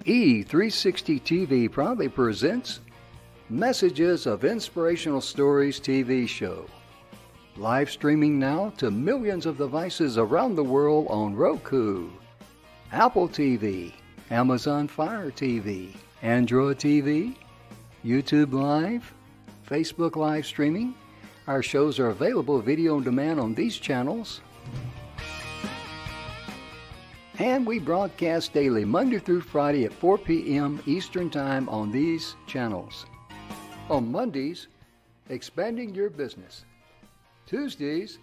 E360 TV proudly presents Messages of Inspirational Stories TV show. Live streaming now to millions of devices around the world on Roku, Apple TV, Amazon Fire TV, Android TV, YouTube Live, Facebook live streaming. Our shows are available video on demand on these channels. And we broadcast daily, Monday through Friday at 4 p.m. Eastern Time on these channels. On Mondays, Expanding Your Business. Tuesdays,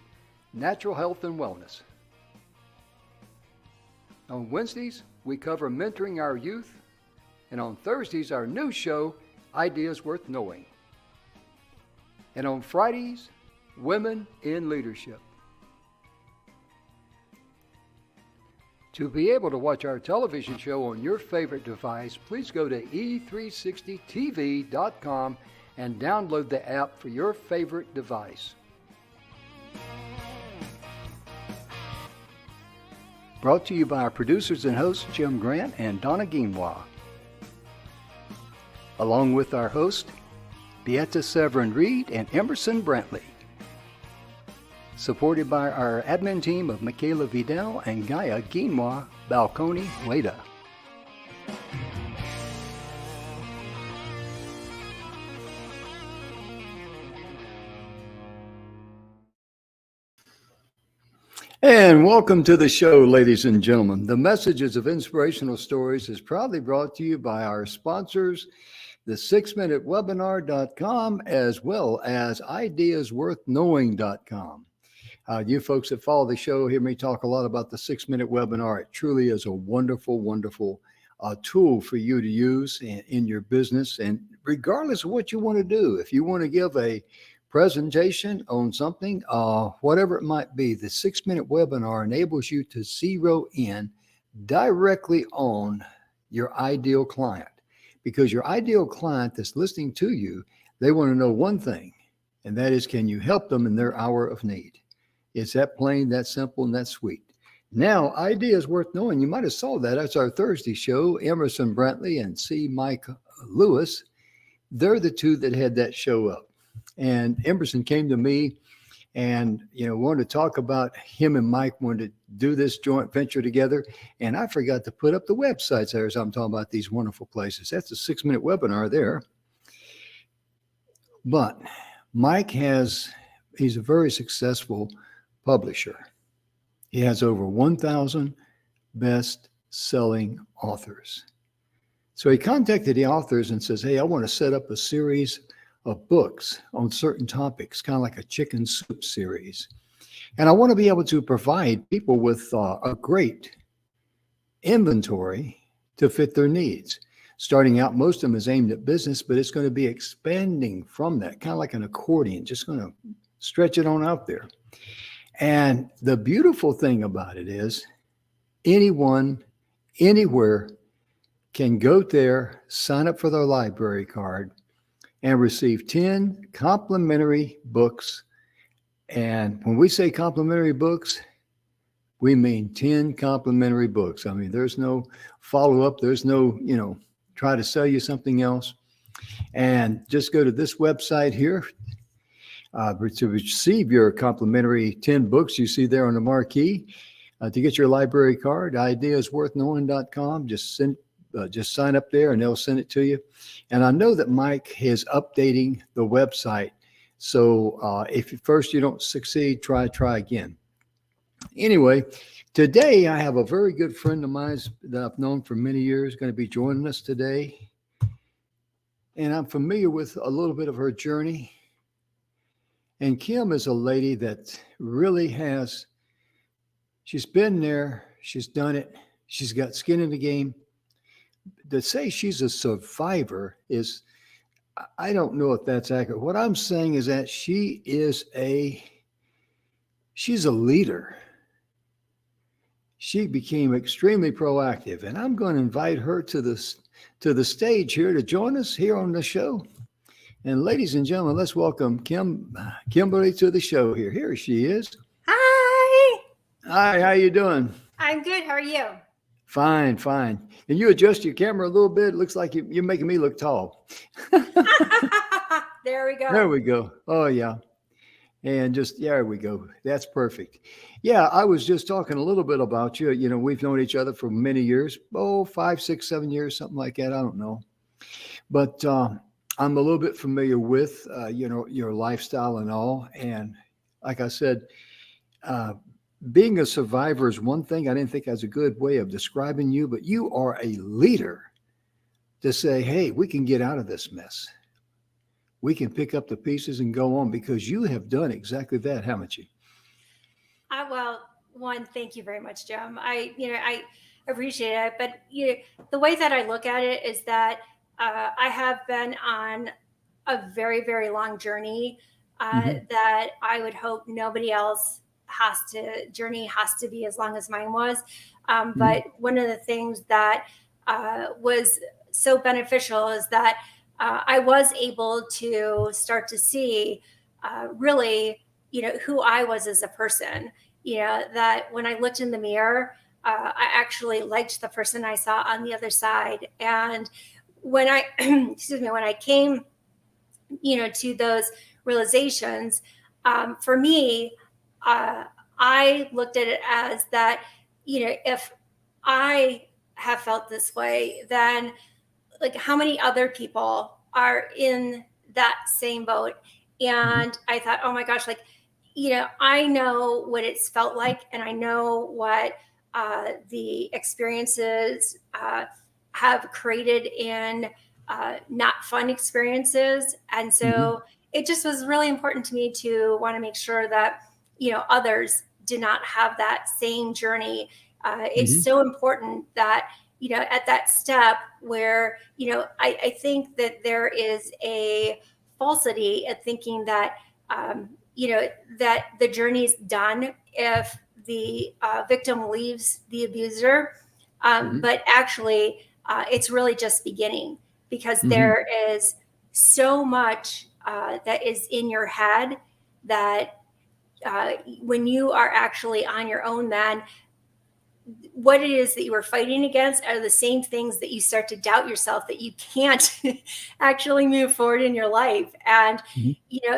Natural Health and Wellness. On Wednesdays, we cover mentoring our youth. And on Thursdays, our new show, Ideas Worth Knowing. And on Fridays, Women in Leadership. To be able to watch our television show on your favorite device, please go to e360tv.com and download the app for your favorite device. Brought to you by our producers and hosts, Jimgrant and donnaguinouard. Along with our host, Beata Severin-Reed and Emersonbrantley. Supported by our admin team of Michaela Vidal and Gaia Guinois Balconi Weda. And welcome to the show, ladies and gentlemen. The Messages of Inspirational Stories is proudly brought to you by our sponsors, the 6minutewebinar.com, as well as ideasworthknowing.com. You folks that follow the show hear me talk a lot about the 6-minute webinar. It truly is a wonderful, wonderful tool for you to use in your business. And regardless of what you want to do, if you want to give a presentation on something, whatever it might be, the 6-minute webinar enables you to zero in directly on your ideal client. Because your ideal client that's listening to you, they want to know one thing, and that is, can you help them in their hour of need? It's that plain, that simple, and that sweet. Now, Ideas Worth Knowing, you might have saw that. That's our Thursday show. Emersonbrantley and C. Mike Lewis, they're the two that had that show up. And Emerson came to me and, wanted to talk about him and Mike wanted to do this joint venture together. And I forgot to put up the websites there as I'm talking about these wonderful places. That's a 6-minute webinar there. But Mike he's a very successful publisher. He has over 1,000 best-selling authors. So he contacted the authors and says, hey, I want to set up a series of books on certain topics, kind of like a chicken soup series. And I want to be able to provide people with a great inventory to fit their needs. Starting out, most of them is aimed at business, but it's going to be expanding from that, kind of like an accordion, just going to stretch it on out there. And the beautiful thing about it is anyone, anywhere can go there, sign up for their library card, and receive 10 complimentary books. And when we say complimentary books, we mean 10 complimentary books. I mean, there's no follow-up. There's no, try to sell you something else. And just go to this website here to receive your complimentary 10 books you see there on the marquee. To get your library card, ideasworthknowing.com. Just sign up there and they'll send it to you. And I know that Mike is updating the website. So if at first you don't succeed, try again. Anyway, today I have a very good friend of mine that I've known for many years going to be joining us today. And I'm familiar with a little bit of her journey. And Kim is a lady that really she's been there, she's done it, she's got skin in the game. To say she's a survivor I don't know if that's accurate. What I'm saying is that she's a leader. She became extremely proactive, and I'm going to invite her to the stage here to join us here on the show. And ladies and gentlemen, let's welcome Kimberly to the show here. Here she is. Hi. Hi, how you doing? I'm good. How are you? Fine, fine. And you adjust your camera a little bit. It looks like you're making me look tall. There we go. There we go. Oh, yeah. And just, there we go. That's perfect. Yeah, I was just talking a little bit about you. You know, we've known each other for many years. Oh, 5, 6, 7 years, something like that. I don't know. But I'm a little bit familiar with, your lifestyle and all. And like I said, uh, being a survivor is one thing. I didn't think that's a good way of describing you, but you are a leader to say, hey, we can get out of this mess. We can pick up the pieces and go on because you have done exactly that, haven't you? Well, one, thank you very much, Jim. I appreciate it. But the way that I look at it is that I have been on a very, very long journey Hmm. that I would hope nobody else has to be as long as mine was. Hmm. But one of the things that was so beneficial is that I was able to start to see really, who I was as a person. That when I looked in the mirror, I actually liked the person I saw on the other side. And when I, excuse me, when I came, to those realizations, for me, uh, I looked at it as that, if I have felt this way, then like how many other people are in that same boat. Hmm. And I thought, oh my gosh, like, I know what it's felt like, and I know what the experiences have created in not fun experiences. And Hmm. so it just was really important to me to want to make sure that others do not have that same journey. It's Hmm. so important that at that step where I think that there is a falsity at thinking that that the journey's done if the victim leaves the abuser, Hmm. but actually it's really just beginning, because Hmm. there is so much that is in your head that when you are actually on your own, then what it is that you are fighting against are the same things that you start to doubt yourself, that you can't actually move forward in your life. And Hmm.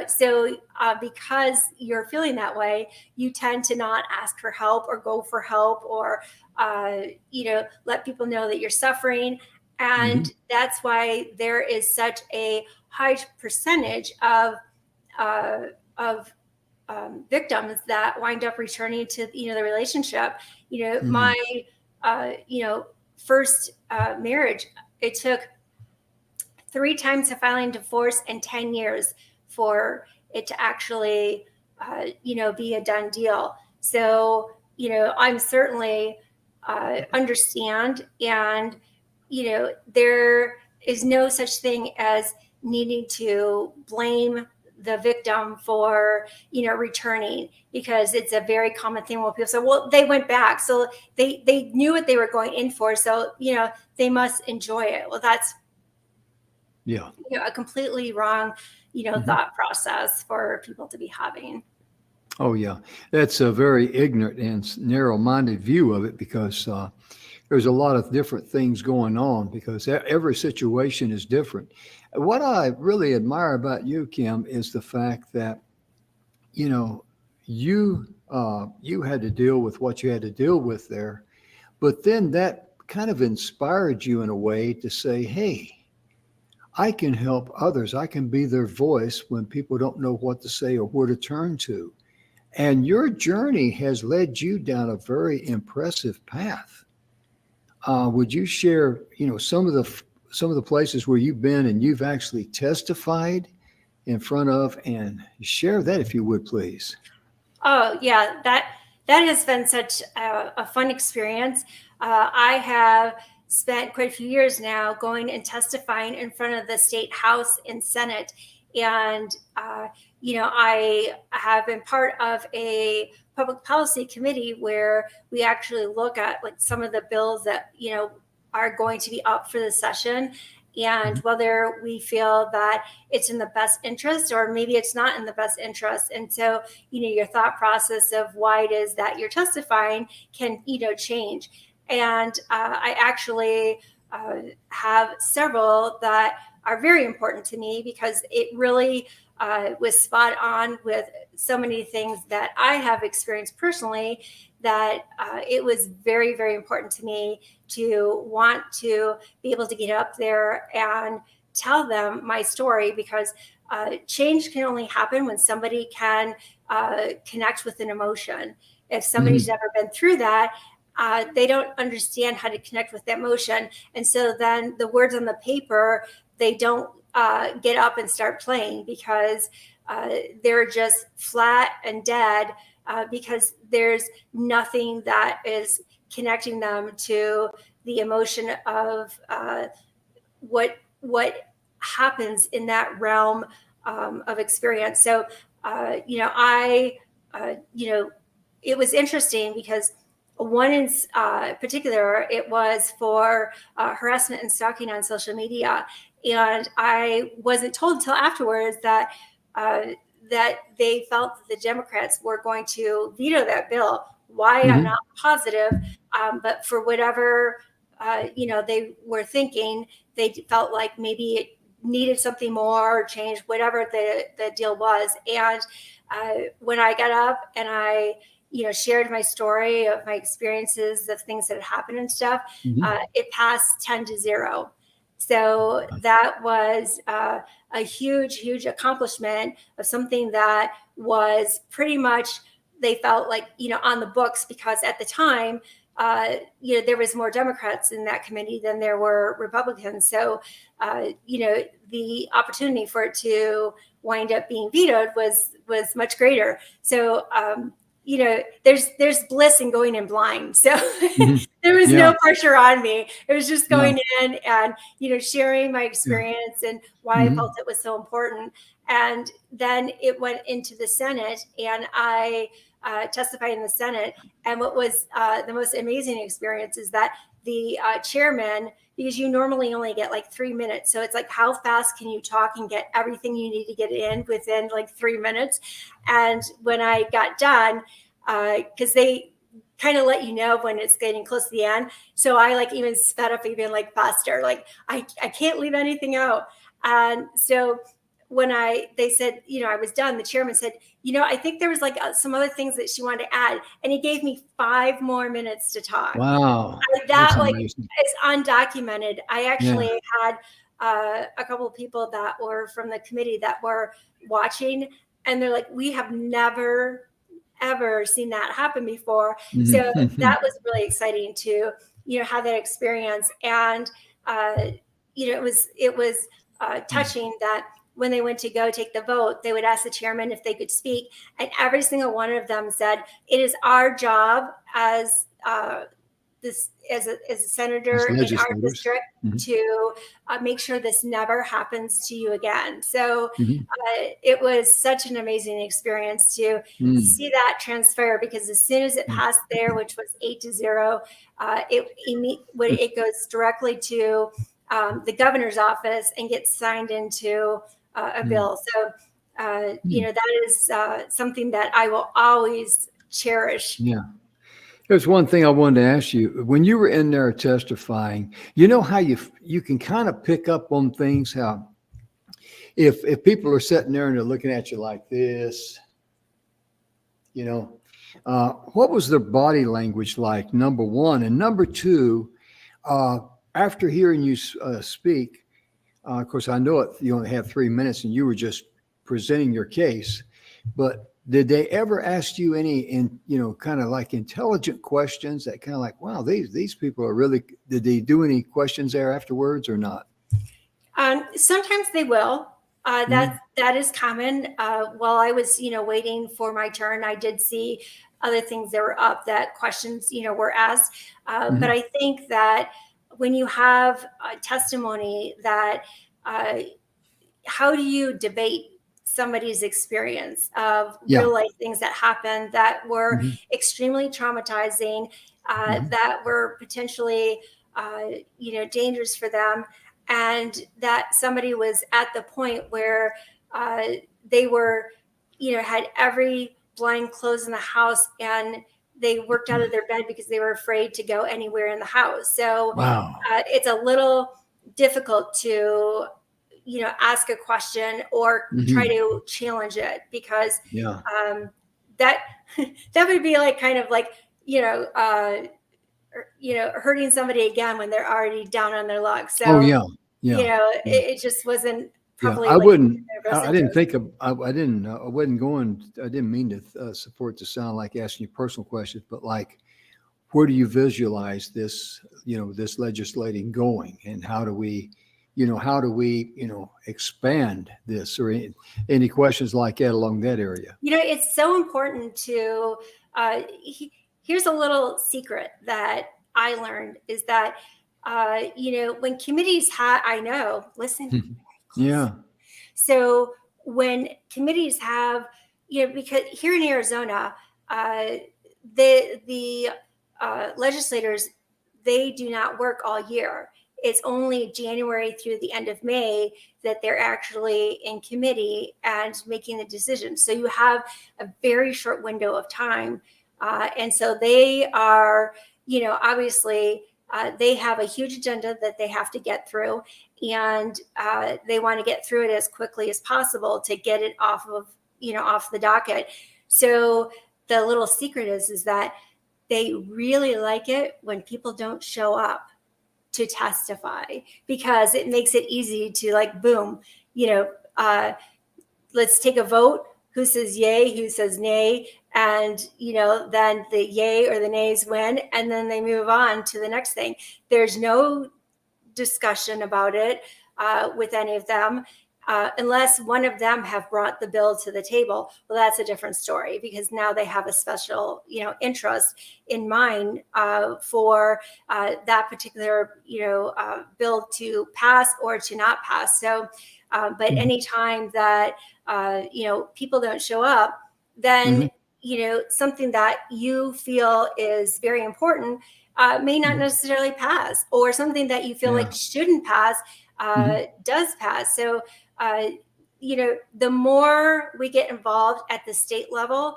so because you're feeling that way, you tend to not ask for help or go for help, or let people know that you're suffering. Hmm. And that's why there is such a high percentage uh, of victims that wind up returning to the relationship. Hmm. My first marriage, it took 3 times to filing divorce and 10 years for it to actually be a done deal. So I'm certainly understand, and there is no such thing as needing to blame the victim for returning, because it's a very common thing when people say, well, they went back, so they knew what they were going in for, so they must enjoy it. Well, that's Yeah. a completely wrong Hmm. thought process for people to be having. Oh, yeah. That's a very ignorant and narrow minded view of it because there's a lot of different things going on because every situation is different. What I really admire about you, Kim, is the fact that, you know, you had to deal with what you had to deal with there, but then that kind of inspired you in a way to say, hey, I can help others. I can be their voice when people don't know what to say or where to turn to. And your journey has led you down a very impressive path. Would you share, some of the places where you've been and you've actually testified in front of, and share that if you would, please. Oh yeah, that has been such a fun experience. I have spent quite a few years now going and testifying in front of the state house and senate. And I have been part of a public policy committee where we actually look at like some of the bills that are going to be up for the session, and Mhm. whether we feel that it's in the best interest or maybe it's not in the best interest. And so your thought process of why it is that you're testifying can change. And I actually have several that are very important to me because it really was spot on with so many things that I have experienced personally, that it was very, very important to me to want to be able to get up there and tell them my story, because change can only happen when somebody can connect with an emotion. If somebody's never been through that, they don't understand how to connect with that emotion. And so then the words on the paper, they don't get up and start playing, because they're just flat and dead, because there's nothing that is connecting them to the emotion of what happens in that realm of experience. So, it was interesting because one in particular, it was for harassment and stalking on social media. And I wasn't told until afterwards that they felt that the Democrats were going to veto that bill. Why, I'm not positive, but for whatever they were thinking, they felt like maybe it needed something more or change, whatever the deal was. And when I got up and I shared my story of my experiences, of things that had happened and stuff, it passed 10-0. So that was a huge, huge accomplishment of something that was pretty much, they felt like, on the books, because at the time, there was more Democrats in that committee than there were Republicans. So, the opportunity for it to wind up being vetoed was much greater. So, there's bliss in going in blind. So there was no pressure on me. It was just going in and, sharing my experience and why I felt it was so important. And then it went into the Senate, and I testified in the Senate. And what was the most amazing experience is that the chairman, because you normally only get like 3 minutes. So it's like, how fast can you talk and get everything you need to get in within like 3 minutes? And when I got done, because they kind of let you know when it's getting close to the end. So I like even sped up even like faster, like I can't leave anything out. And so when they said, I was done, the chairman said, I think there was like some other things that she wanted to add. And he gave me 5 more minutes to talk. Wow. That like is undocumented. I actually had a couple of people that were from the committee that were watching, and they're like, we have never, ever seen that happen before. So that was really exciting to, have that experience. And, it was touching that when they went to go take the vote, they would ask the chairman if they could speak. And every single one of them said, it is our job as as a senator in our district to make sure this never happens to you again. So it was such an amazing experience to see that transfer, because as soon as it passed there, which was 8-0, it goes directly to the governor's office and gets signed into a bill. So, that is something that I will always cherish. Yeah. There's one thing I wanted to ask you. When you were in there testifying, how you can kind of pick up on things, how if people are sitting there and they're looking at you like this, what was their body language like, number one? And number two, after hearing you speak, of course, I know you only have 3 minutes and you were just presenting your case, but did they ever ask you any, kind of like intelligent questions that kind of like, wow, these people are really, did they do any questions there afterwards or not? Sometimes they will. That is common. While I was, waiting for my turn, I did see other things that were up, that questions, were asked. But I think that when you have testimony that, how do you debate somebody's experience of real life things that happened that were extremely traumatizing, that were potentially, dangerous for them, and that somebody was at the point where they were, had every blind closed in the house, and they worked out of their bed because they were afraid to go anywhere in the house. So Wow. it's a little difficult to, ask a question or try to challenge it, because Yeah. that that would be like kind of like, hurting somebody again when they're already down on their luck. So, Oh, yeah. Yeah. it just wasn't Yeah. probably I like wouldn't, their best I didn't interest. think of, I didn't, I wasn't going, I didn't mean to support to sound like asking you personal questions, but like, where do you visualize this, this legislating going, and how do we, expand this, or any questions like that along that area? It's so important to, here's a little secret that I learned, is that, when committees listen. Yeah. So when committees have, because here in Arizona, the legislators, they do not work all year. It's only January through the end of May that they're actually in committee and making the decisions. So you have a very short window of time. And so they are, obviously, they have a huge agenda that they have to get through, and they want to get through it as quickly as possible to get it off the docket. So the little secret is that they really like it when people don't show up to testify, because it makes it easy to, like, boom, let's take a vote. Who says yay? Who says nay? And, then the yay or the nays win, and then they move on to the next thing. There's no discussion about it with any of them, unless one of them have brought the bill to the table. Well, that's a different story, because now they have a special, interest in mind for that particular, bill to pass or to not pass. So, but anytime that, people don't show up, then, something that you feel is very important may not necessarily pass, or something that you feel like shouldn't pass does pass. So, the more we get involved at the state level,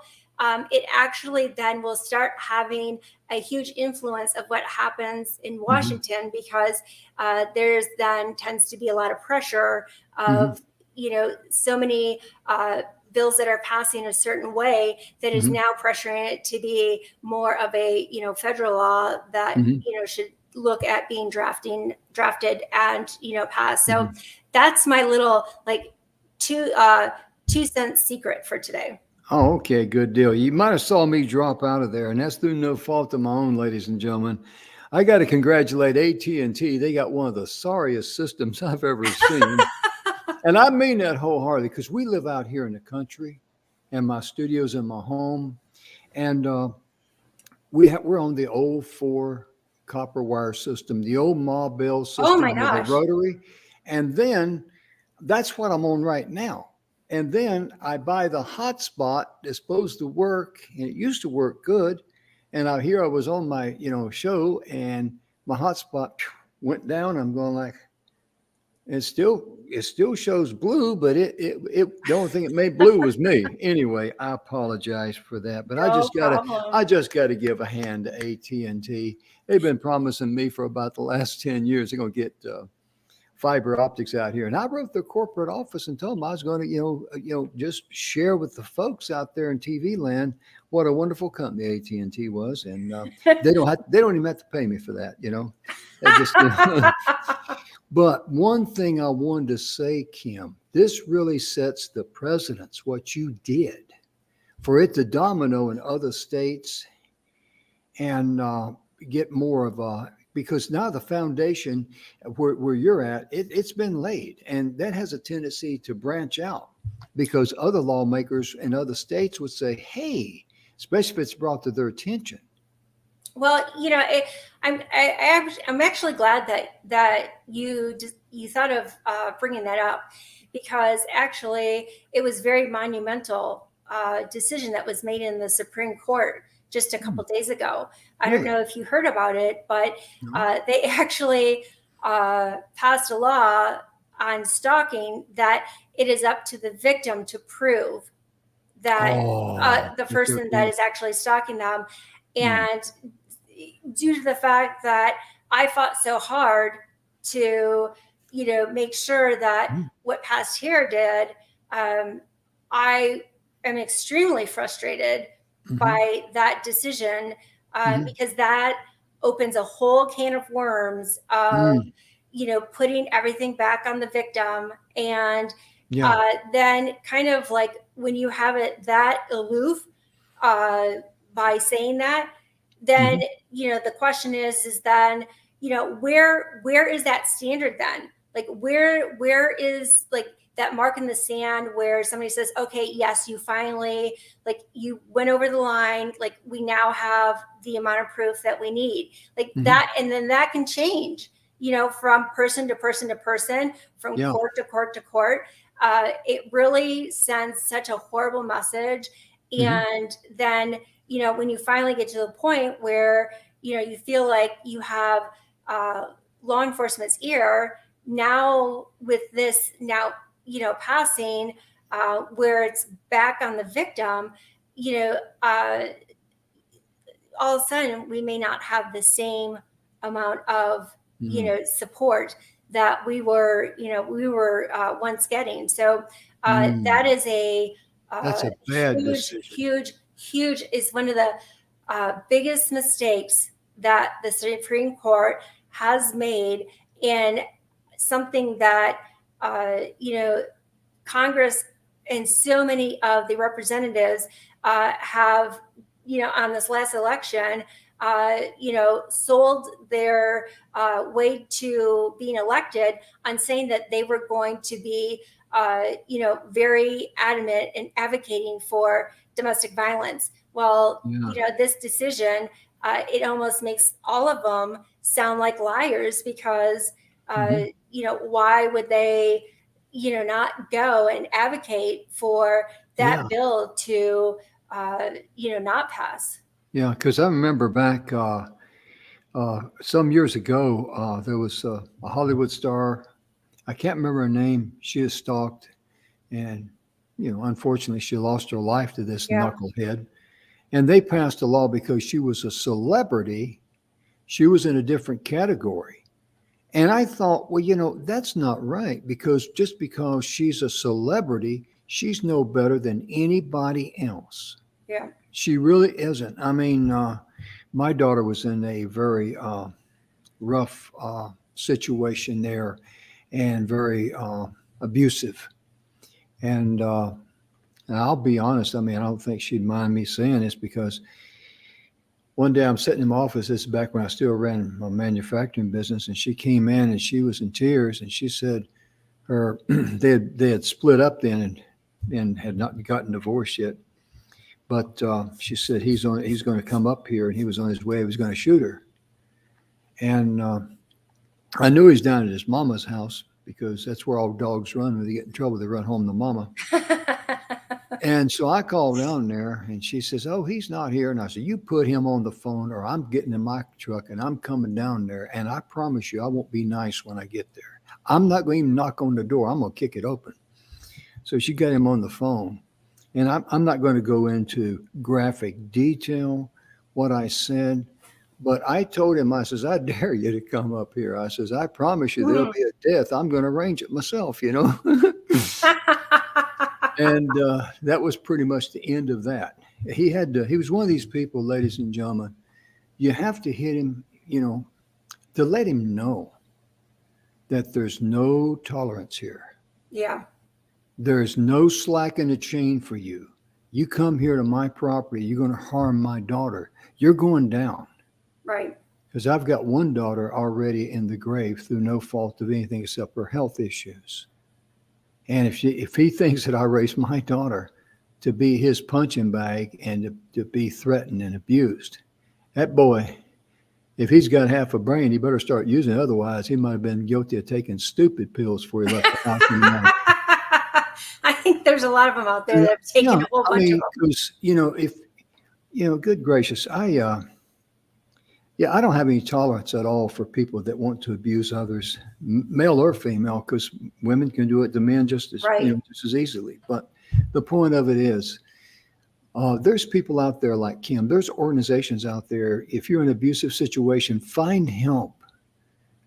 it actually then will start having a huge influence of what happens in Washington, because there's then tends to be a lot of pressure of, so many bills that are passing a certain way that is now pressuring it to be more of a, federal law that, should look at being drafted and, passed. So that's my little, like, 2 cent secret for today. Oh, okay, good deal. You might have saw me drop out of there, and that's through no fault of my own, ladies and gentlemen. I got to congratulate AT&T. They got one of the sorriest systems I've ever seen. And I mean that wholeheartedly, because we live out here in the country, and my studio's in my home, and we're on the old 4 copper wire system, the old Ma Bell system. Oh my with gosh. the rotary. And then that's what I'm on right now. And then I buy the hotspot that's supposed to work, and it used to work good. And I was on my, show, and my hotspot went down. I'm going like, it still shows blue, but the only thing it made blue was me. Anyway, I apologize for that, but I just gotta give a hand to AT&T. They've been promising me for about the last 10 years they're gonna get fiber optics out here, and I wrote their corporate office and told them I was going to, just share with the folks out there in TV land what a wonderful company AT&T was, and they don't even have to pay me for that, They just, But one thing I wanted to say, Kim, this really sets the precedence, what you did, for it to domino in other states and get more of a, because now the foundation where you're at, it's been laid, and that has a tendency to branch out, because other lawmakers in other states would say, hey, especially if it's brought to their attention. Well, I'm actually glad that you thought of bringing that up, because actually it was very monumental decision that was made in the Supreme Court just a couple days ago. I don't know if you heard about it, but they actually passed a law on stalking that it is up to the victim to prove that the person that is actually stalking them. And due to the fact that I fought so hard to, make sure that what past hair did, I am extremely frustrated by that decision, because that opens a whole can of worms of, putting everything back on the victim. And Yeah. then kind of like when you have it that aloof, by saying that, then, the question is then, where is that standard then? Like, where is like that mark in the sand where somebody says, okay, yes, you finally, like, you went over the line, like, we now have the amount of proof that we need, like that. And then that can change, from person to person to person, from court to court to court. It really sends such a horrible message. And then, when you finally get to the point where, you feel like you have law enforcement's ear, now with this now, passing, where it's back on the victim, all of a sudden we may not have the same amount of, support that we were once getting. So that is That's a bad huge, decision. huge is one of the biggest mistakes that the Supreme Court has made, and something that Congress and so many of the representatives have, on this last election, sold their way to being elected on saying that they were going to be, very adamant in advocating for domestic violence. Well, this decision, it almost makes all of them sound like liars, because, why would they, not go and advocate for that bill to, not pass? Yeah, because I remember back some years ago, there was a Hollywood star. I can't remember her name. She is stalked, and unfortunately, she lost her life to this knucklehead. And they passed a law because she was a celebrity. She was in a different category. And I thought, well, that's not right, because just because she's a celebrity, she's no better than anybody else. Yeah. She really isn't. I mean, my daughter was in a very rough situation there, and very abusive. And I'll be honest, I mean, I don't think she'd mind me saying this, because one day I'm sitting in my office, this is back when I still ran my manufacturing business, and she came in and she was in tears, and she said they had split up then and had not gotten divorced yet. But she said he's going to come up here, and he was on his way. He was going to shoot her. And I knew he was down at his mama's house, because that's where all dogs run. When they get in trouble, they run home to mama. And so I called down there, and she says, oh, he's not here. And I said, you put him on the phone, or I'm getting in my truck and I'm coming down there. And I promise you, I won't be nice when I get there. I'm not going to even knock on the door. I'm going to kick it open. So she got him on the phone. And I'm not going to go into graphic detail what I said, but I told him, I says, I dare you to come up here. I says, I promise you there'll be a death. I'm going to arrange it myself, And that was pretty much the end of that. He was one of these people, ladies and gentlemen, you have to hit him, to let him know that there's no tolerance here. Yeah. There's no slack in the chain for you. You come here to my property, you're going to harm my daughter. You're going down. Right. Because I've got one daughter already in the grave through no fault of anything except her health issues. And if he thinks that I raised my daughter to be his punching bag and to be threatened and abused, that boy, if he's got half a brain, he better start using it. Otherwise, he might have been guilty of taking stupid pills before he left the house in the morning. I think there's a lot of them out there that have taken a whole bunch of them. Because, good gracious, I don't have any tolerance at all for people that want to abuse others, male or female, because women can do it to men just as, just as easily. But the point of it is, There's people out there like Kim. There's organizations out there. If you're in an abusive situation, find help.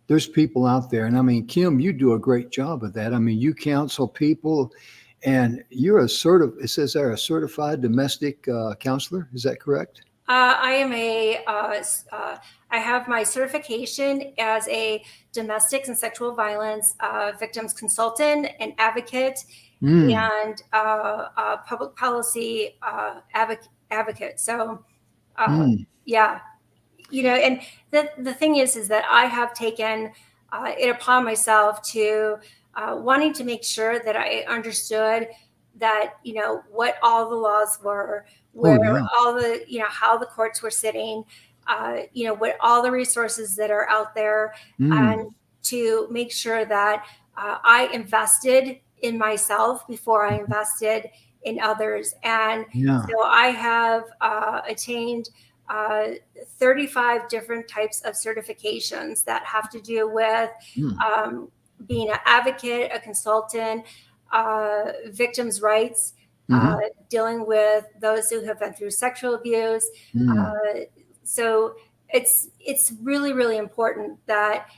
There's people out there. And I mean, Kim, you do a great job of that. I mean, you counsel people and you're it says there, a certified domestic counselor. Is that correct? I am I have my certification as a domestic and sexual violence victims consultant and advocate, and public policy advocate. So, yeah, and the thing is that I have taken it upon myself to wanting to make sure that I understood that, what all the laws were, where all the, how the courts were sitting, what all the resources that are out there, and to make sure that I invested in myself before I invested in others. And so I have attained 35 different types of certifications that have to do with being an advocate, a consultant, victims' rights, dealing with those who have been through sexual abuse. So it's really, really important that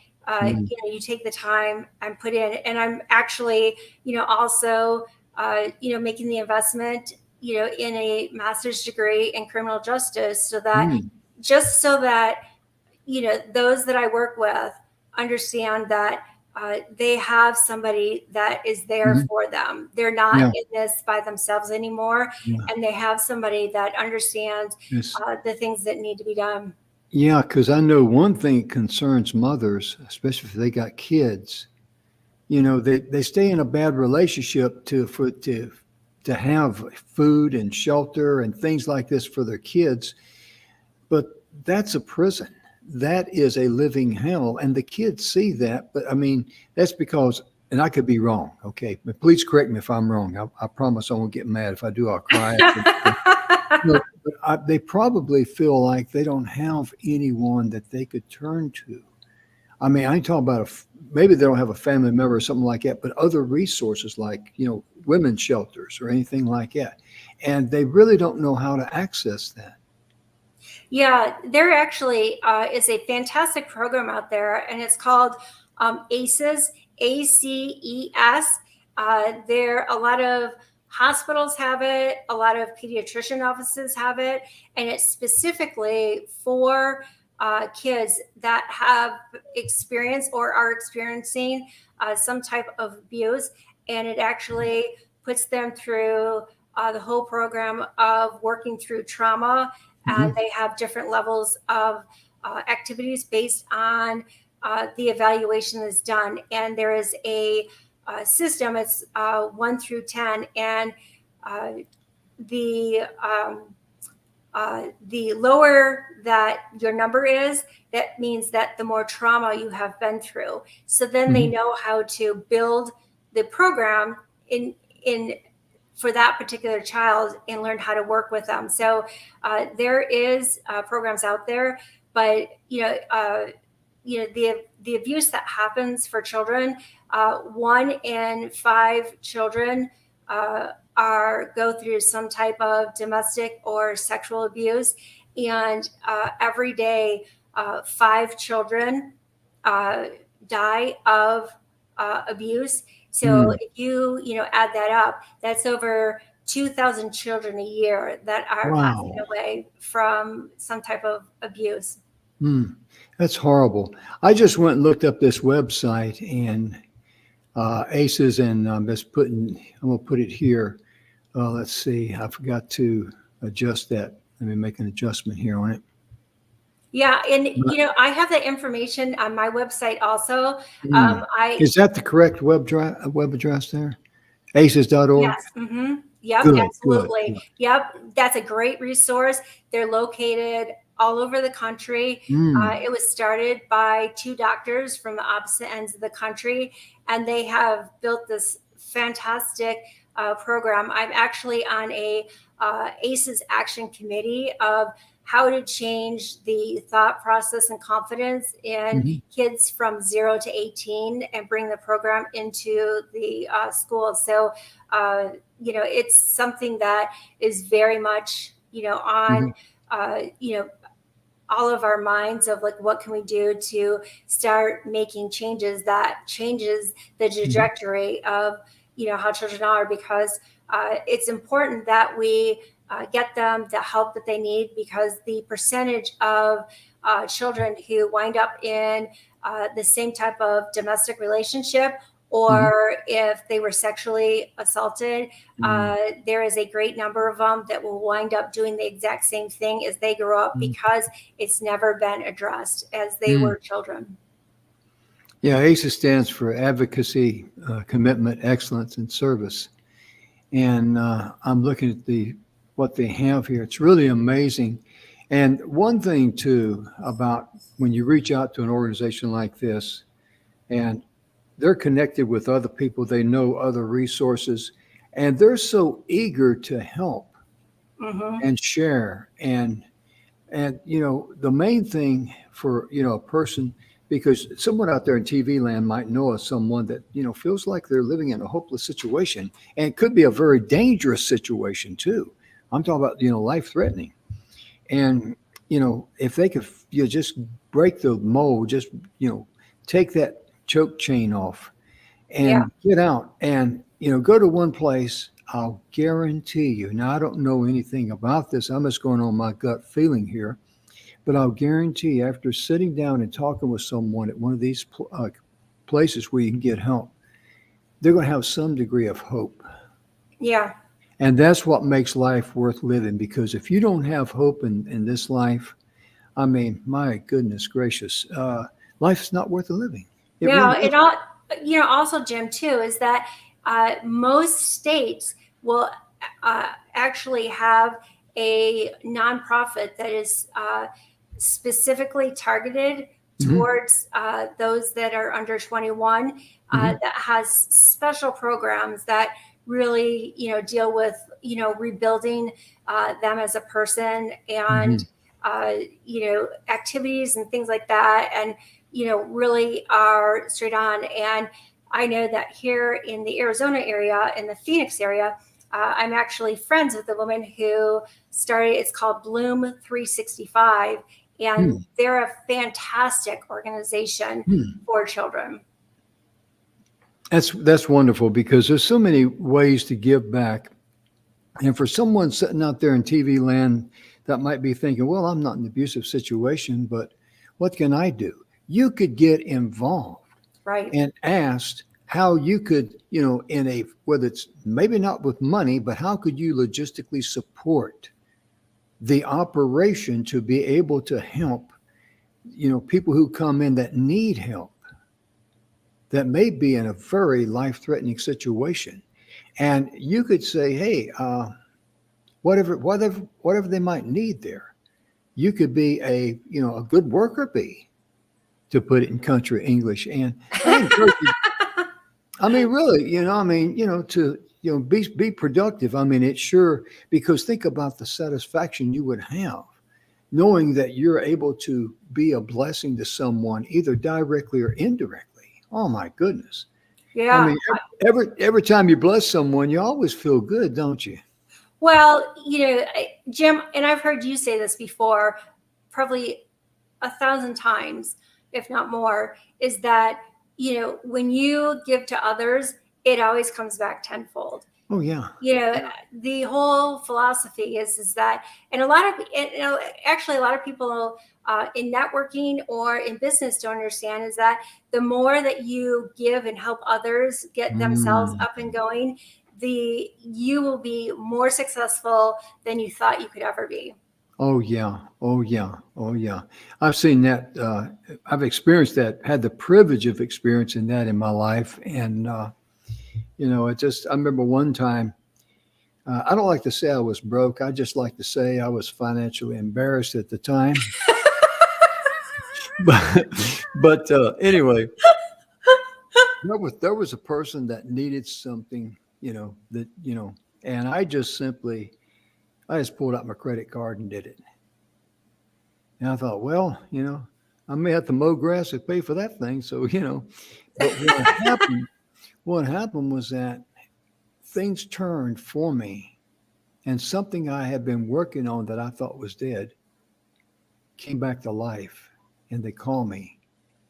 you take the time and put in. And I'm actually, also, making the investment, in a master's degree in criminal justice, so that so that those that I work with understand that they have somebody that is there for them. They're not in this by themselves anymore, and they have somebody that understands the things that need to be done. Yeah, because I know one thing concerns mothers, especially if they got kids. They stay in a bad relationship to have food and shelter and things like this for their kids, but that's a prison. That is a living hell, and the kids see that. But I mean, that's because, and I could be wrong. Okay, but please correct me if I'm wrong. I promise I won't get mad. If I do, I'll cry. But they probably feel like they don't have anyone that they could turn to. I mean, I ain't talking about maybe they don't have a family member or something like that, but other resources like, women's shelters or anything like that. And they really don't know how to access that. Yeah, there actually is a fantastic program out there, and it's called ACES, ACES. There, a lot of hospitals have it, a lot of pediatrician offices have it, and it's specifically for kids that have experienced or are experiencing some type of abuse, and it actually puts them through the whole program of working through trauma. And they have different levels of activities based on the evaluation that's done. And there is a system, it's 1 through 10. And the lower that your number is, that means that the more trauma you have been through. So then they know how to build the program in for that particular child and learn how to work with them. So there is programs out there, but the abuse that happens for children, 1 in 5 children go through some type of domestic or sexual abuse, and every day 5 children die of abuse. So if you add that up, that's over 2,000 children a year that are passing away from some type of abuse. That's horrible. I just went and looked up this website and ACEs, and I'm going to put it here. Let's see. I forgot to adjust that. Let me make an adjustment here on it. Yeah, and I have that information on my website also. Is that the correct web address there? ACES.org? Yes. Yep, Good, absolutely. good. Yep, that's a great resource. They're located all over the country. It was started by 2 doctors from the opposite ends of the country, and they have built this fantastic program. I'm actually on a ACES action committee of how to change the thought process and confidence in Mhm. kids from 0 to 18 and bring the program into the school. So, it's something that is very much, on, Mhm. uh, you know, all of our minds of like, what can we do to start making changes that changes the Mhm. trajectory of, how children are, because it's important that we get them the help that they need, because the percentage of children who wind up in the same type of domestic relationship, Mhm. or if they were sexually assaulted, Mm. there is a great number of them that will wind up doing the exact same thing as they grow up, Mm. because it's never been addressed as they Mm. were children. Yeah, ACES stands for Advocacy, Commitment, Excellence, and Service. And I'm looking at what they have here. It's really amazing. And one thing too about when you reach out to an organization like this, and they're connected with other people, they know other resources, and they're so eager to help Hmm. and share. And the main thing for a person, because someone out there in TV land might know of someone that feels like they're living in a hopeless situation, and it could be a very dangerous situation too. I'm talking about life threatening. And if they could just break the mold, just take that choke chain off Yeah. and get out and go to one place. I'll guarantee you. Now I don't know anything about this. I'm just going on my gut feeling here, but I'll guarantee after sitting down and talking with someone at one of these places where you can get help, they're going to have some degree of hope. Yeah. And that's what makes life worth living. Because if you don't have hope in this life, I mean, my goodness gracious, life's not worth living. It No, really it isn't. all, also, Jim, too, is that most states will actually have a nonprofit that is specifically targeted Mhm. towards those that are under 21, Mhm. that has special programs that really, deal with, rebuilding them as a person, and, Mhm. activities and things like that. And really are straight on. And I know that here in the Arizona area, in the Phoenix area, I'm actually friends with a woman who started, it's called Bloom 365. And Hmm. they're a fantastic organization Hmm. for children. That's wonderful, because there's so many ways to give back. And for someone sitting out there in TV land that might be thinking, well, I'm not in an abusive situation, but what can I do? You could get involved Right. and asked how you could, whether it's maybe not with money, but how could you logistically support the operation to be able to help, people who come in that need help, that may be in a very life threatening situation. And you could say, hey, whatever they might need there. You could be a good worker bee, to put it in country English. And I encourage you. I mean, really, to be productive. I mean, it's sure, because think about the satisfaction you would have knowing that you're able to be a blessing to someone, either directly or indirectly. Oh my goodness! I Yeah. mean, every time you bless someone, you always feel good, don't you? Well, Jim, and I've heard you say this before, probably 1,000 times, if not more, is that, when you give to others, it always comes back tenfold. Oh yeah. The whole philosophy is that, and a lot of, actually a lot of people in networking or in business don't understand, is that the more that you give and help others get themselves Mm. up and going, you will be more successful than you thought you could ever be. Oh yeah. Oh yeah. Oh yeah. I've seen that. I've experienced that. Had the privilege of experiencing that in my life, and I remember one time. I don't like to say I was broke. I just like to say I was financially embarrassed at the time. But anyway, there was a person that needed something, and I just pulled out my credit card and did it. And I thought, well, I may have to mow grass to pay for that thing. So, but what happened was that things turned for me, and something I had been working on that I thought was dead came back to life, and they called me,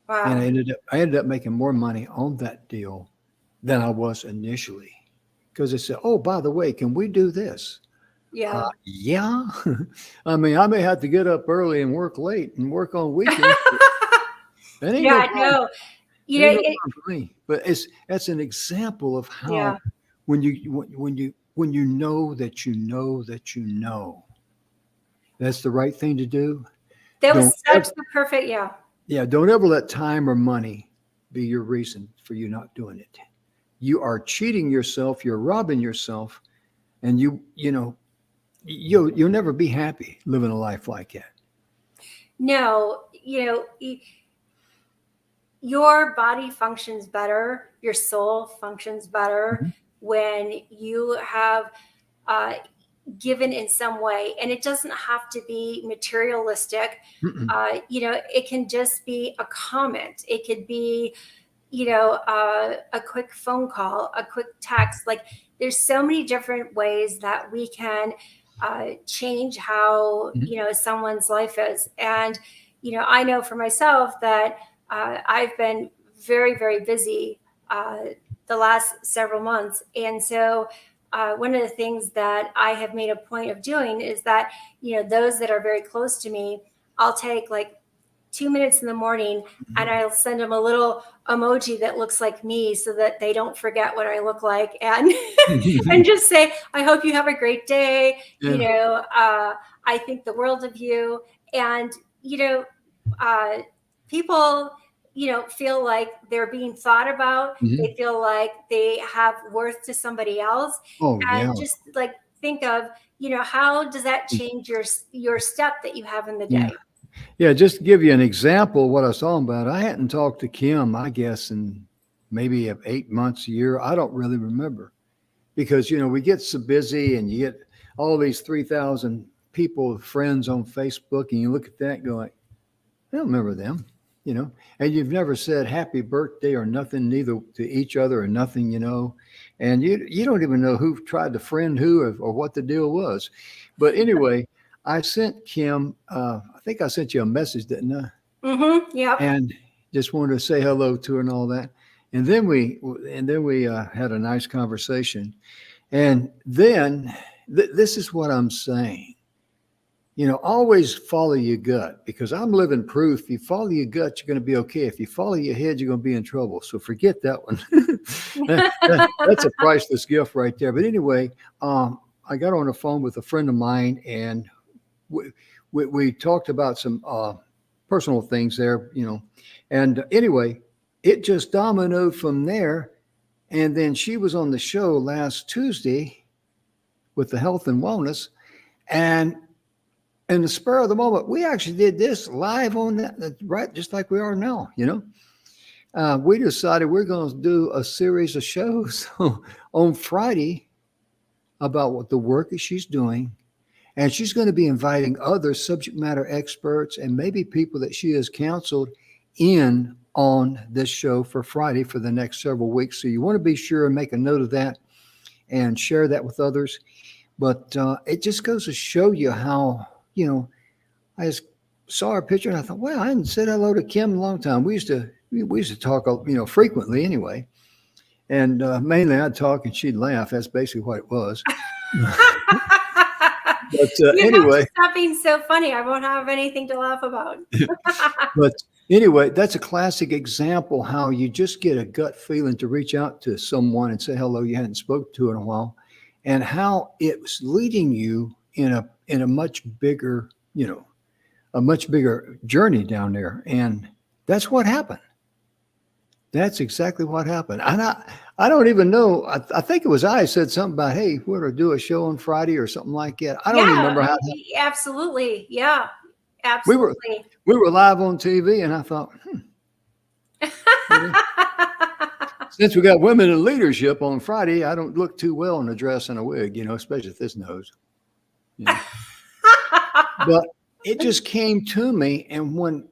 and Wow. I ended up making more money on that deal than I was initially, because they said, "Oh, by the way, can we do this?" Yeah. Yeah. I mean, I may have to get up early and work late and work on weekends. That ain't no Yeah, problem. no. You know, Ain't no problem for me. But that's an example of how yeah. when you know that you know that you know that's the right thing to do. That Don't was such ever, the perfect, yeah. don't ever let time or money be your reason for you not doing it. You are cheating yourself. You're robbing yourself, and you'll never be happy living a life like that. No, your body functions better, your soul functions better Mhm. when you have uh, given in some way. And it doesn't have to be materialistic. Mm-mm. It can just be a comment. It could be, a quick phone call, a quick text. Like there's so many different ways that we can change how, Mhm. someone's life is. And, I know for myself that I've been very, very busy the last several months. And so one of the things that I have made a point of doing is that, those that are very close to me, I'll take like 2 minutes in the morning and I'll send them a little emoji that looks like me so that they don't forget what I look like, and and Mhm. just say, I hope you have a great day. Yeah. I think the world of you. And, uh, people, feel like they're being thought about. They Mhm. feel like they have worth to somebody else. Oh, And yeah. just like think of, how does that change your step that you have in the Yeah. day? Yeah. Just to give you an example of what I was talking about, I hadn't talked to Kim, I guess, in maybe 8 months, a year. I don't really remember because, we get so busy and you get all these 3,000 people, friends on Facebook, and you look at that going, I don't remember them, and you've never said happy birthday or nothing, neither to each other or nothing, and you don't even know who tried to friend who or what the deal was. But anyway, I sent Kim, I think I sent you a message, didn't I? Mm-hmm. Yep. And just wanted to say hello to her and all that. And then we had a nice conversation. And then this is what I'm saying. Always follow your gut, because I'm living proof. If you follow your gut, you're going to be okay. If you follow your head, you're going to be in trouble. So forget that one. That's a priceless gift right there. But anyway, I got on the phone with a friend of mine, and we talked about some personal things there, And anyway, it just dominoed from there. And then she was on the show last Tuesday with the health and wellness. And in the spur of the moment, we actually did this live on that, right, just like we are now. We decided we're going to do a series of shows on Friday about what the work that she's doing, and she's going to be inviting other subject matter experts and maybe people that she has counseled in on this show for Friday for the next several weeks. So you want to be sure and make a note of that and share that with others. But it just goes to show you how, I just saw her picture and I thought, well, I hadn't said hello to Kim in a long time. We used to talk, frequently anyway. And mainly I'd talk and she'd laugh. That's basically what it was. But You have to anyway, stop being so funny. I won't have anything to laugh about. but anyway, that's a classic example how you just get a gut feeling to reach out to someone and say hello you hadn't spoken to in a while, and how it's leading you in a much bigger, a much bigger journey down there. And that's what happened. That's exactly what happened. And I don't even know. I think it was I said something about, hey, we're going to do a show on Friday or something like that. I don't even Yeah, remember how absolutely. Yeah, we were. absolutely. We were live on TV, and I thought, you know, since we got women in leadership on Friday, I don't look too well in a dress and a wig, especially with this nose. You know. But it just came to me. And when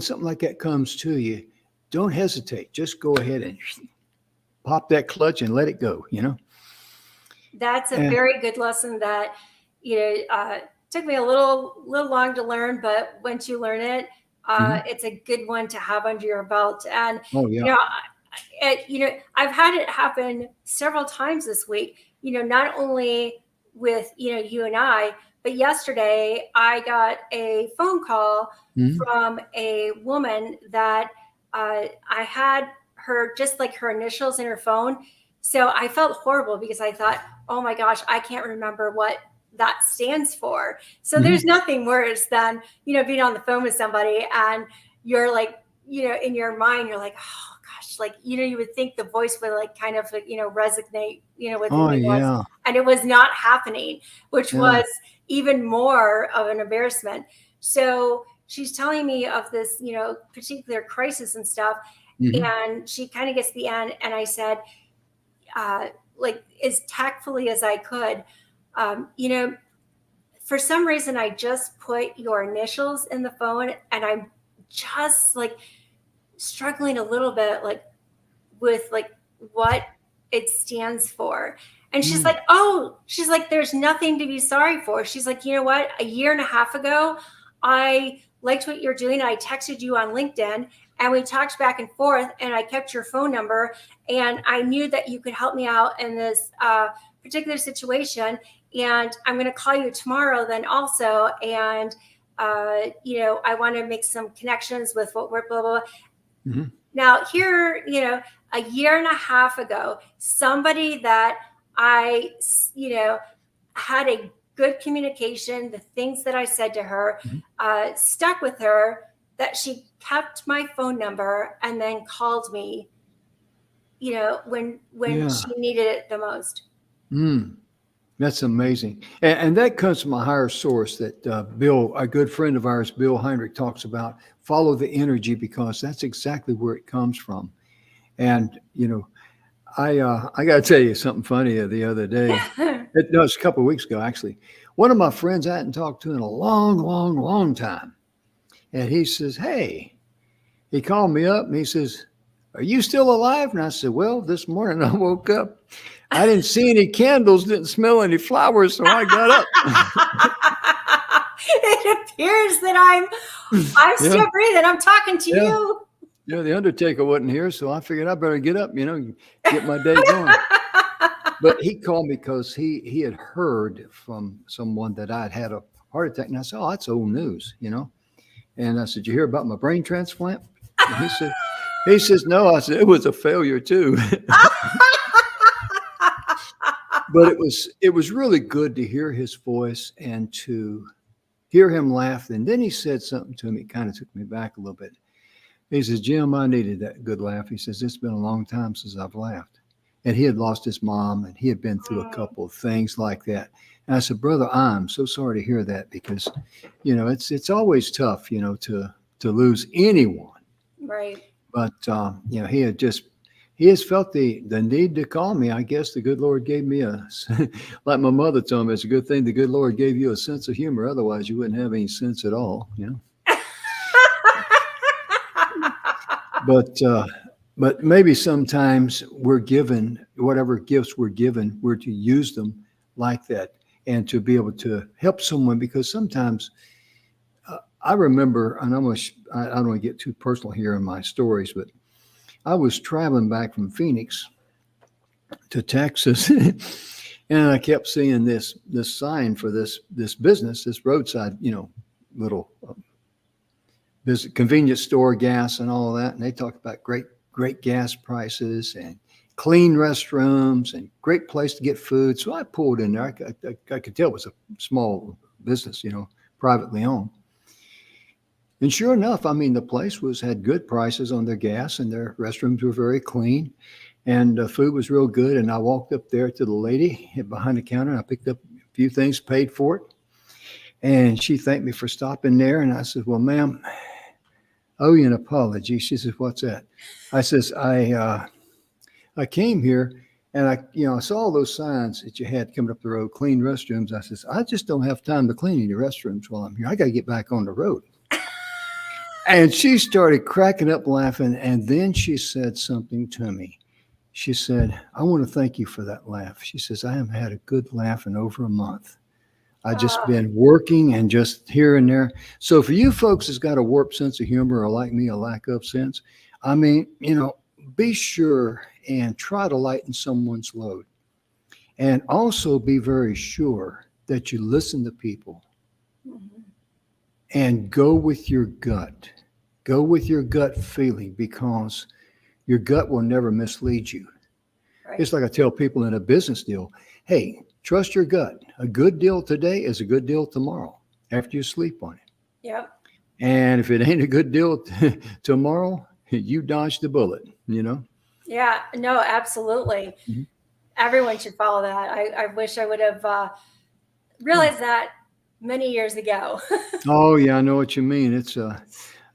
something like that comes to you, don't hesitate. Just go ahead and pop that clutch and let it go, That's a And, very good lesson that, took me a little long to learn, but once you learn it, mhm. it's a good one to have under your belt. And, Oh, yeah. I've had it happen several times this week, not only with, you and I, but yesterday I got a phone call Mhm. from a woman that I had just like her initials in her phone. So I felt horrible because I thought, oh my gosh, I can't remember what that stands for. So there's Mhm. nothing worse than, being on the phone with somebody and you're like, in your mind, you're like, oh gosh, like, you would think the voice would like kind of, resonate, with who Oh, it was. yeah. And it was not happening, which Yeah. was even more of an embarrassment. So she's telling me of this, particular crisis and stuff. Mhm. And she kind of gets to the end. And I said, like as tactfully as I could, for some reason, I just put your initials in the phone and I'm just like struggling a little bit, like with like what it stands for. And she's Mm. like, oh, she's like, there's nothing to be sorry for. She's like, you know what? A year and a half ago, I liked what you're doing. I texted you on LinkedIn and we talked back and forth and I kept your phone number and I knew that you could help me out in this particular situation. And I'm going to call you tomorrow then also. And, I want to make some connections with what we're blah, blah, blah. Mhm. Now here, a year and a half ago, somebody that I, had a good communication, the things that I said to her, Mhm. stuck with her, that she kept my phone number and then called me, when Yeah. she needed it the most. Mm. That's amazing. And that comes from a higher source that Bill, a good friend of ours, Bill Heinrich, talks about. Follow the energy because that's exactly where it comes from. And, I got to tell you something funny the other day. No, it's a couple of weeks ago, actually. One of my friends I hadn't talked to in a long, long, long time. And he says, hey, he called me up and he says, are you still alive? And I said, well, this morning I woke up. I didn't see any candles, didn't smell any flowers, so I got up. It appears that I'm Yeah, still breathing. I'm talking to yeah. you. Yeah, the undertaker wasn't here, so I figured I better get up, get my day going. But he called me because he had heard from someone that I'd had a heart attack, and I said, "Oh, that's old news." And I said, "You hear about my brain transplant?" And he says, "No." I said, "It was a failure too." But it was really good to hear his voice and to hear him laugh. And then he said something to me, kind of took me back a little bit. He says, Jim, I needed that good laugh. He says, it's been a long time since I've laughed. And he had lost his mom and he had been through a couple of things like that. And I said, brother, I'm so sorry to hear that because, it's always tough, to lose anyone. Right. But, he has felt the need to call me. I guess the good Lord gave me like my mother told me, it's a good thing the good Lord gave you a sense of humor. Otherwise you wouldn't have any sense at all. But maybe sometimes we're given whatever gifts we're given, we're to use them like that and to be able to help someone because sometimes I remember, and I don't want to get too personal here in my stories, but I was traveling back from Phoenix to Texas and I kept seeing this sign for this business, this roadside, little visit convenience store, gas, and all of that. And they talk about great gas prices and clean restrooms and great place to get food. So I pulled in there. I could tell it was a small business, privately owned. And sure enough, I mean, the place had good prices on their gas and their restrooms were very clean and the food was real good. And I walked up there to the lady behind the counter and I picked up a few things, paid for it. And she thanked me for stopping there. And I said, well, ma'am, owe you an apology. She says, what's that? I says, I came here And I saw all those signs that you had coming up the road, clean restrooms. I says, I just don't have time to clean any restrooms while I'm here. I got to get back on the road. And she started cracking up laughing. And then she said something to me. She said, I want to thank you for that laugh. She says, I haven't had a good laugh in over a month. I've just been working and just here and there. So for you folks that's got a warped sense of humor, or like me, a lack of sense, I mean, be sure and try to lighten someone's load. And also be very sure that you listen to people and go with your gut. Go with your gut feeling, because your gut will never mislead you. Right. It's like I tell people in a business deal, hey, trust your gut. A good deal today is a good deal tomorrow after you sleep on it. Yep. And if it ain't a good deal tomorrow, you dodged the bullet, Yeah, no, absolutely. Mm-hmm. Everyone should follow that. I wish I would have realized that many years ago. Oh, yeah, I know what you mean. It's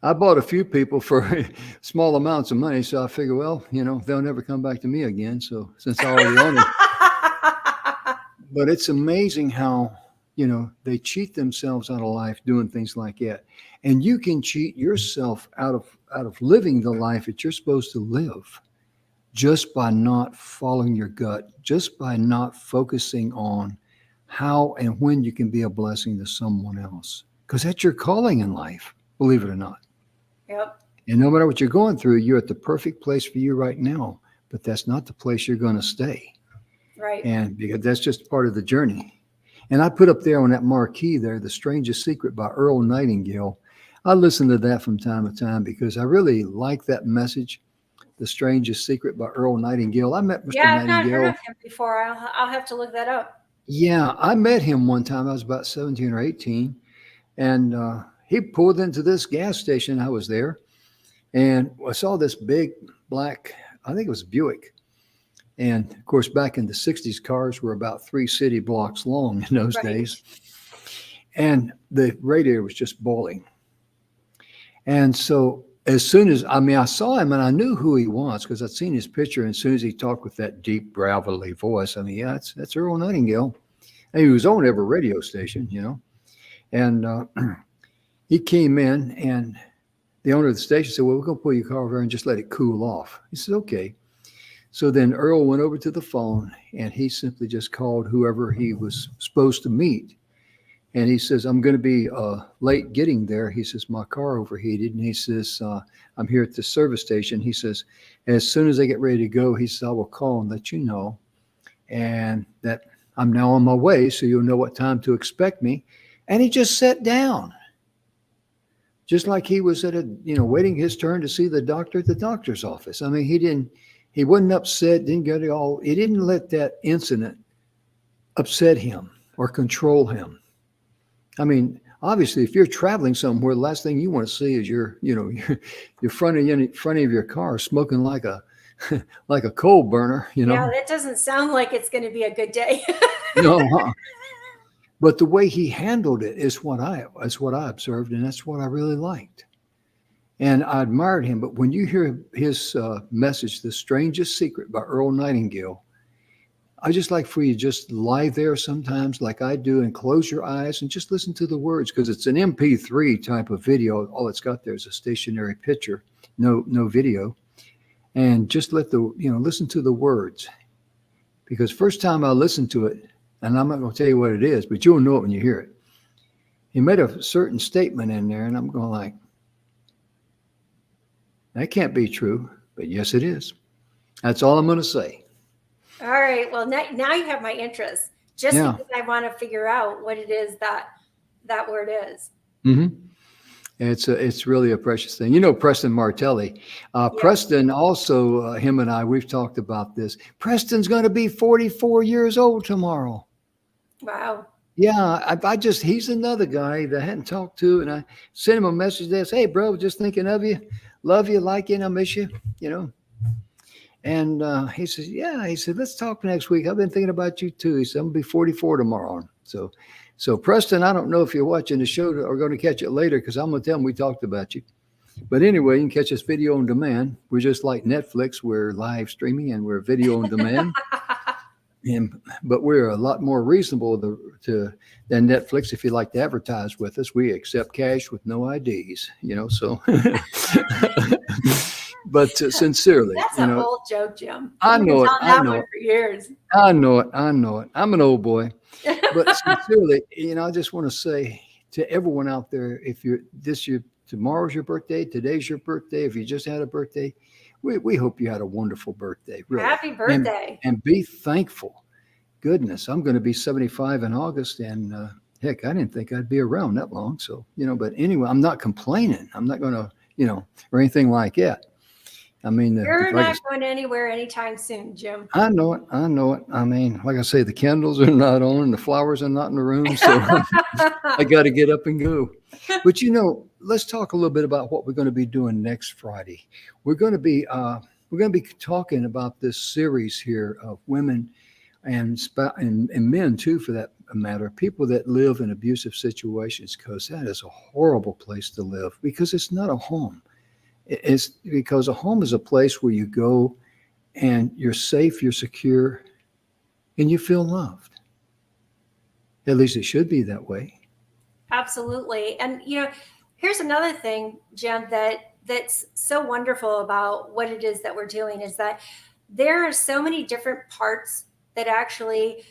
I bought a few people for small amounts of money, so I figure, well, they'll never come back to me again. So since I already own it. But it's amazing how, they cheat themselves out of life doing things like that. And you can cheat yourself out of living the life that you're supposed to live just by not following your gut, just by not focusing on how and when you can be a blessing to someone else. Because that's your calling in life, believe it or not. Yep. And no matter what you're going through, you're at the perfect place for you right now, but that's not the place you're going to stay. Right. And because that's just part of the journey. And I put up there on that marquee there, The Strangest Secret by Earl Nightingale. I listen to that from time to time because I really like that message, The Strangest Secret by Earl Nightingale. I met Mr. Yeah, I've Nightingale. not heard of him before. I'll have to look that up. Yeah, I met him one time. I was about 17 or 18. And he pulled into this gas station. I was there. And I saw this big black, I think it was Buick. And of course, back in the 60s, cars were about 3 city blocks long in those days. And the radiator was just boiling. And so as soon as, I saw him and I knew who he was because I'd seen his picture. And as soon as he talked with that deep, gravelly voice, yeah, that's Earl Nightingale. And he was on every radio station, And he came in and the owner of the station said, well, we're going to pull your car over and just let it cool off. He said, okay. So then Earl went over to the phone and he simply just called whoever he was supposed to meet. And he says, I'm going to be late getting there. He says, my car overheated. And he says, I'm here at the service station. He says, as soon as I get ready to go, he says, I will call and let you know. And that I'm now on my way, so you'll know what time to expect me. And he just sat down. Just like he was at waiting his turn to see the doctor at the doctor's office. He wasn't upset, he didn't let that incident upset him or control him. Obviously, if you're traveling somewhere, the last thing you want to see is your front of your car smoking like a coal burner, Yeah, that doesn't sound like it's going to be a good day. No, but the way he handled it is what I observed, and that's what I really liked. And I admired him. But when you hear his message, The Strangest Secret by Earl Nightingale, I just like for you to just lie there sometimes like I do and close your eyes and just listen to the words, because it's an MP3 type of video. All it's got there is a stationary picture, no video. And just listen to the words. Because first time I listened to it, and I'm not going to tell you what it is, but you'll know it when you hear it. He made a certain statement in there, and I'm going like, that can't be true, but yes, it is. That's all I'm going to say. All right. Well, now you have my interest, just because I want to figure out what it is that word is. Mm-hmm. It's really a precious thing. Preston Martelli. Preston also, him and I, we've talked about this. Preston's going to be 44 years old tomorrow. Wow. Yeah, he's another guy that I hadn't talked to, and I sent him a message that says, hey, bro, just thinking of you. Love you, like you, and I miss you, And he says, yeah, he said, let's talk next week. I've been thinking about you too. He said, I'm going to be 44 tomorrow. So Preston, I don't know if you're watching the show or going to catch it later, because I'm going to tell him we talked about you. But anyway, you can catch this video on demand. We're just like Netflix. We're live streaming and we're video on demand. But we're a lot more reasonable than Netflix. If you'd like to advertise with us, we accept cash with no IDs, so. But sincerely, That's an old joke, Jim. I You've been know it. telling I that know one it. for years. I know it. I know it. I'm an old boy. But sincerely, I just want to say to everyone out there, if tomorrow's your birthday, today's your birthday, if you just had a birthday, we hope you had a wonderful birthday, really. Happy birthday. And be thankful. Goodness, I'm going to be 75 in August, and heck, I didn't think I'd be around that long. So, but anyway, I'm not complaining. I'm not going to, or anything like that. I mean, You're not going anywhere anytime soon, Jim. I know it. I know it. I mean, like I say, the candles are not on and the flowers are not in the room. So I got to get up and go. But, let's talk a little bit about what we're going to be doing next Friday. We're going to be talking about this series here of women and men too, for that matter, people that live in abusive situations, because that is a horrible place to live, because it's not a home. It's because a home is a place where you go and you're safe, you're secure, and you feel loved. At least it should be that way. Absolutely. And, here's another thing, Jim, that's so wonderful about what it is that we're doing is that there are so many different parts that actually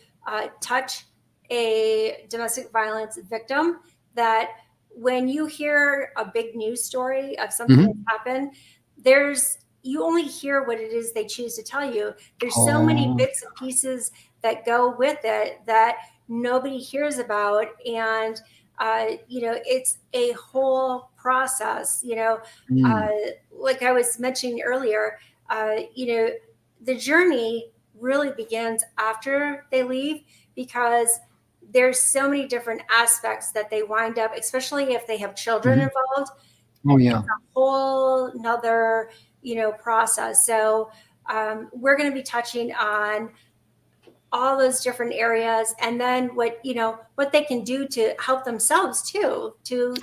touch a domestic violence victim, that when you hear a big news story of something that's happened, you only hear what it is they choose to tell you. There's so many bits and pieces that go with it that nobody hears about. And, it's a whole process, like I was mentioning earlier, the journey really begins after they leave, because there's so many different aspects that they wind up, especially if they have children involved. Oh, yeah. It's a whole nother, process. So we're going to be touching on all those different areas, and then what they can do to help themselves too, to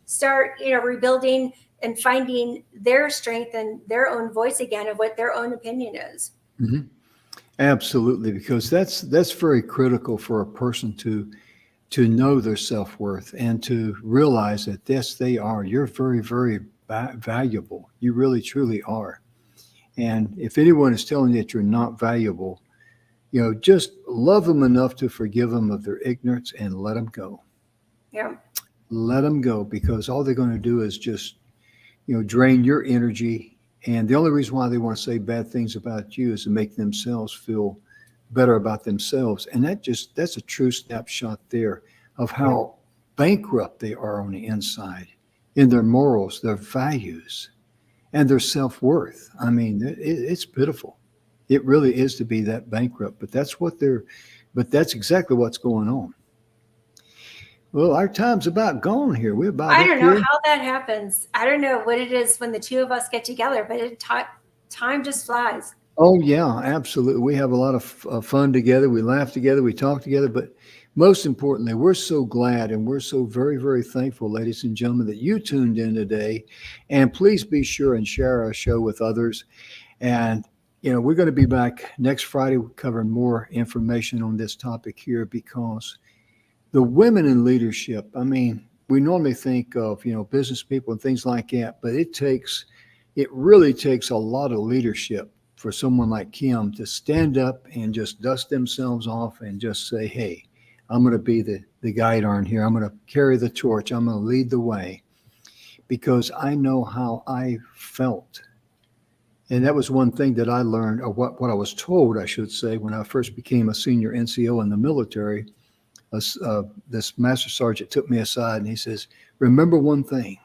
start rebuilding and finding their strength and their own voice again of what their own opinion is. Mm-hmm. Absolutely, because that's very critical for a person to know their self-worth and to realize that yes, you're very, very valuable. You really, truly are. And if anyone is telling you that you're not valuable, just love them enough to forgive them of their ignorance and let them go. Yeah. Let them go, because all they're going to do is just, drain your energy. And the only reason why they want to say bad things about you is to make themselves feel better about themselves. And that's a true snapshot there of how bankrupt they are on the inside in their morals, their values, and their self-worth. I mean, it's pitiful. It really is to be that bankrupt, but that's exactly what's going on. Well, our time's about gone here. We're about. I don't know how that happens. I don't know what it is when the two of us get together, but time just flies. Oh yeah, absolutely. We have a lot of fun together. We laugh together. We talk together. But most importantly, we're so glad and we're so very, very thankful, ladies and gentlemen, that you tuned in today. And please be sure and share our show with others. And we're going to be back next Friday covering more information on this topic here, because the women in leadership, I mean, we normally think of, business people and things like that, but it really takes a lot of leadership for someone like Kim to stand up and just dust themselves off and just say, hey, I'm going to be the guide on here. I'm going to carry the torch. I'm going to lead the way, because I know how I felt. And that was one thing that I learned, or what I was told, I should say, when I first became a senior NCO in the military. This master sergeant took me aside and he says, remember one thing.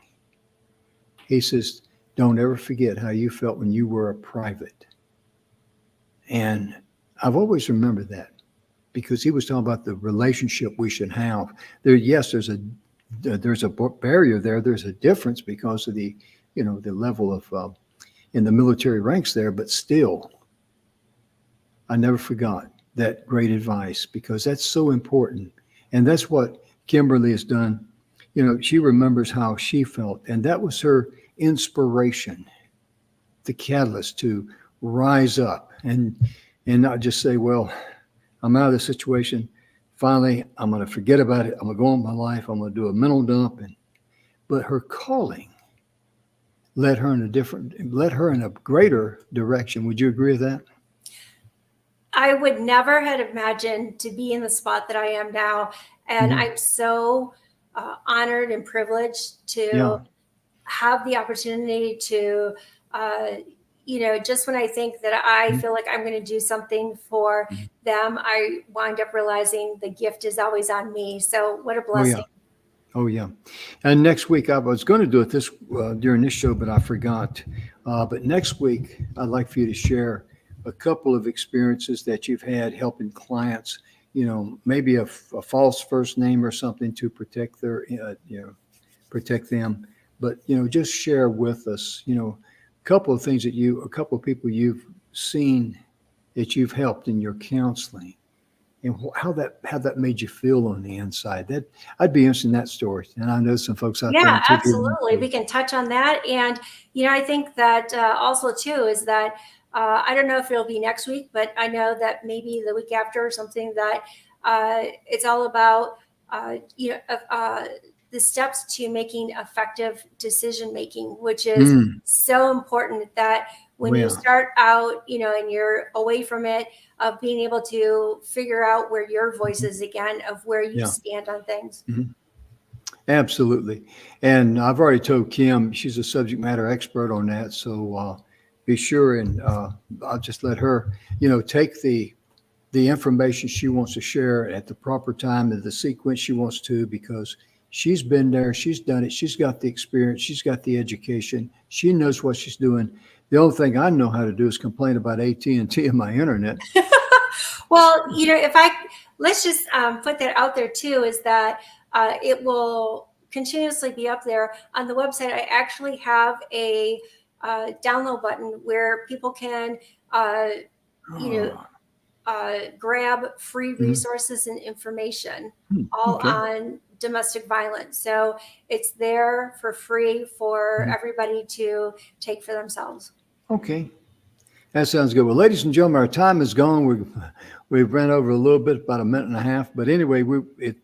He says, don't ever forget how you felt when you were a private. And I've always remembered that, because he was talking about the relationship we should have. Yes, there's a barrier there. There's a difference because of the level of in the military ranks there, but still, I never forgot that great advice, because that's so important. And that's what Kimberly has done. She remembers how she felt, and that was her inspiration, the catalyst to rise up and not just say, well, I'm out of the situation. Finally, I'm going to forget about it. I'm going to go on my life. I'm going to do a mental dump. But her calling led her in a greater direction. Would you agree with that? I would never had imagined to be in the spot that I am now. And I'm so honored and privileged to have the opportunity to, just when I think that I feel like I'm going to do something for them, I wind up realizing the gift is always on me. So what a blessing. Oh, yeah. And next week, I was going to do it during this show, but I forgot. But next week, I'd like for you to share a couple of experiences that you've had helping clients, maybe a false first name or something to protect protect them. But, just share with us, a couple of things a couple of people you've seen that you've helped in your counseling. And how that made you feel on the inside. That I'd be interested in that story. And I know some folks out there. Yeah, absolutely. We can touch on that. And, I think that also too is that I don't know if it'll be next week, but I know that maybe the week after or something that it's all about, the steps to making effective decision making, which is so important that when you start out, and you're away from it, of being able to figure out where your voice is again, of where you stand on things. Absolutely. And I've already told Kim, she's a subject matter expert on that. So be sure and I'll just let her, take the information she wants to share at the proper time in the sequence she wants to, because she's been there, she's done it, she's got the experience, she's got the education, she knows what she's doing. The only thing I know how to do is complain about AT&T and my internet. Well, let's just put that out there too, is that it will continuously be up there on the website. I actually have a download button where people can, grab free resources and information all on domestic violence. So it's there for free for everybody to take for themselves. Okay. That sounds good. Well, ladies and gentlemen, our time is gone. We've ran over a little bit, about a minute and a half. But anyway,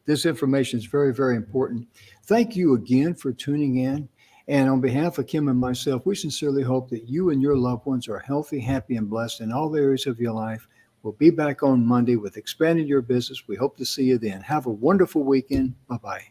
this information is very, very important. Thank you again for tuning in. And on behalf of Kim and myself, we sincerely hope that you and your loved ones are healthy, happy, and blessed in all areas of your life. We'll be back on Monday with Expanding Your Business. We hope to see you then. Have a wonderful weekend. Bye-bye.